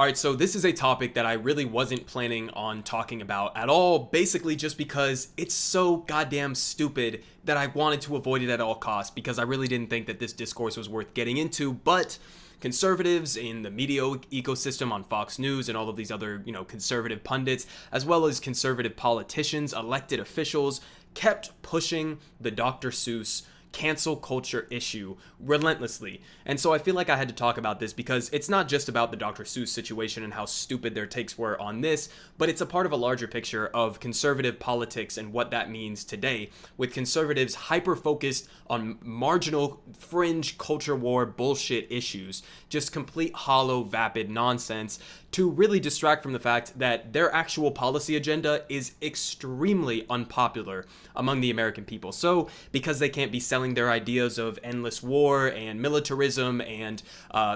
All right, so this is a topic that I really wasn't planning on talking about at all, basically just because it's so goddamn stupid that I wanted to avoid it at all costs because I really didn't think that this discourse was worth getting into, but conservatives in the media ecosystem on Fox News and all of these other, conservative pundits, as well as conservative politicians, elected officials, kept pushing the Dr. Seuss cancel culture issue relentlessly. And so I feel like I had to talk about this because it's not just about the Dr. Seuss situation and how stupid their takes were on this, but it's a part of a larger picture of conservative politics and what that means today, with conservatives hyper-focused on marginal, fringe culture war bullshit issues, just complete hollow, vapid nonsense, to really distract from the fact that their actual policy agenda is extremely unpopular among the American people. So, because they can't be selling their ideas of endless war and militarism and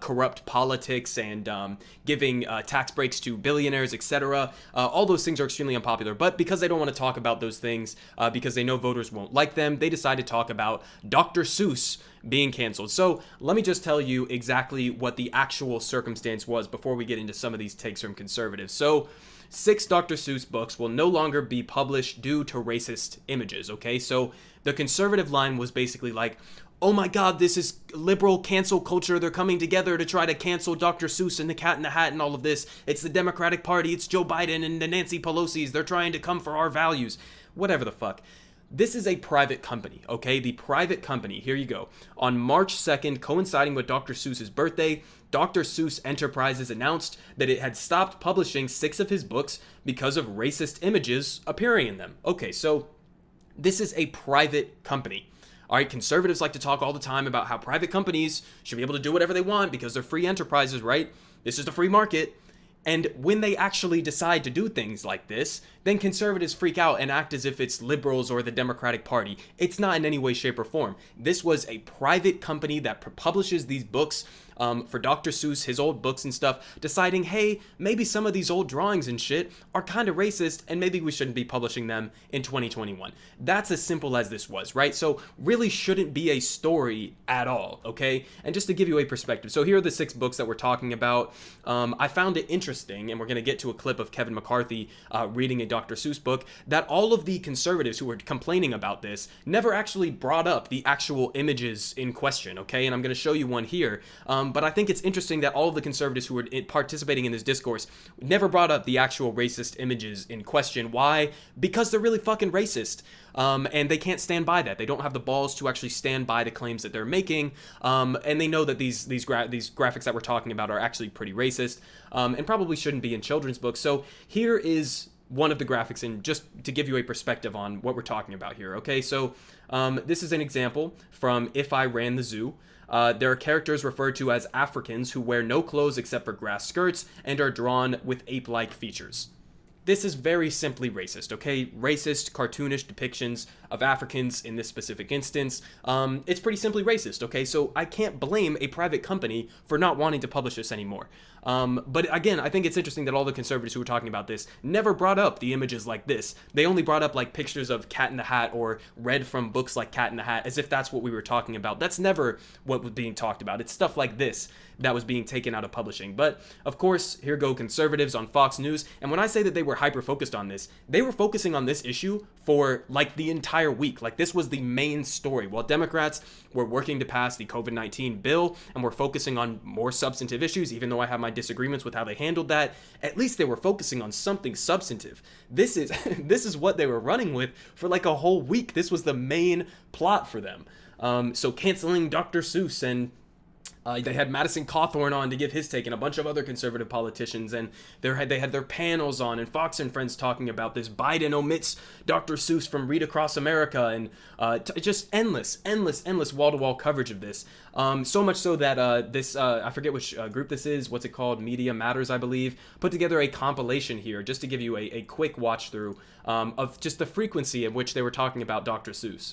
corrupt politics and giving tax breaks to billionaires, etc., all those things are extremely unpopular. But because they don't want to talk about those things, because they know voters won't like them, they decide to talk about Dr. Seuss being canceled. So let me just tell you exactly what the actual circumstance was before we get into some of these takes from conservatives. So 6 Dr. Seuss books will no longer be published due to racist images, okay? So the conservative line was basically like, oh my god, this is liberal cancel culture. They're coming together to try to cancel Dr. Seuss and the Cat in the Hat and all of this. It's the Democratic Party, it's Joe Biden and the Nancy Pelosi's. They're trying to come for our values. Whatever the fuck. This is a private company, okay? The private company, here you go. On March 2nd, coinciding with Dr. Seuss's birthday, Dr. Seuss Enterprises announced that it had stopped publishing 6 of his books because of racist images appearing in them. Okay, so this is a private company. All right, conservatives like to talk all the time about how private companies should be able to do whatever they want because they're free enterprises, right? This is the free market. And when they actually decide to do things like this, then conservatives freak out and act as if it's liberals or the Democratic Party. It's not in any way, shape, or form. This was a private company that publishes these books for Dr. Seuss, his old books and stuff, deciding, hey, maybe some of these old drawings and shit are kind of racist and maybe we shouldn't be publishing them in 2021. That's as simple as this was, right? So really shouldn't be a story at all, okay? And just to give you a perspective, so here are the 6 books that we're talking about. I found it interesting, and we're going to get to a clip of Kevin McCarthy reading a Dr. Seuss book, that all of the conservatives who were complaining about this never actually brought up the actual images in question, okay? And I'm going to show you one here. But I think it's interesting that all of the conservatives who were participating in this discourse never brought up the actual racist images in question. Why? Because they're really fucking racist. And they can't stand by that. They don't have the balls to actually stand by the claims that they're making. And they know that these graphics that we're talking about are actually pretty racist, and probably shouldn't be in children's books. So here is one of the graphics, and just to give you a perspective on what we're talking about here. Okay, so this is an example from If I Ran the Zoo. There are characters referred to as Africans who wear no clothes except for grass skirts and are drawn with ape-like features. This is very simply racist, okay? Racist, cartoonish depictions of Africans in this specific instance. It's pretty simply racist, okay? So I can't blame a private company for not wanting to publish this anymore. But again, I think it's interesting that all the conservatives who were talking about this never brought up the images like this. They only brought up like pictures of Cat in the Hat or read from books like Cat in the Hat as if that's what we were talking about. That's never what was being talked about. It's stuff like this that was being taken out of publishing. But of course, here go conservatives on Fox News. And when I say that they were hyper-focused on this, they were focusing on this issue for like the entire week. Like this was the main story. While Democrats were working to pass the COVID-19 bill and were focusing on more substantive issues, even though I have my disagreements with how they handled that, at least they were focusing on something substantive. This is what they were running with for like a whole week. This was the main plot for them. So canceling Dr. Seuss, and they had Madison Cawthorn on to give his take, and a bunch of other conservative politicians, and they had their panels on, and Fox and Friends talking about this. Biden omits Dr. Seuss from Read Across America, and just endless wall-to-wall coverage of this. So much so that this, I forget which group this is, what's it called, Media Matters, I believe, put together a compilation here just to give you a quick watch through of just the frequency in which they were talking about Dr. Seuss.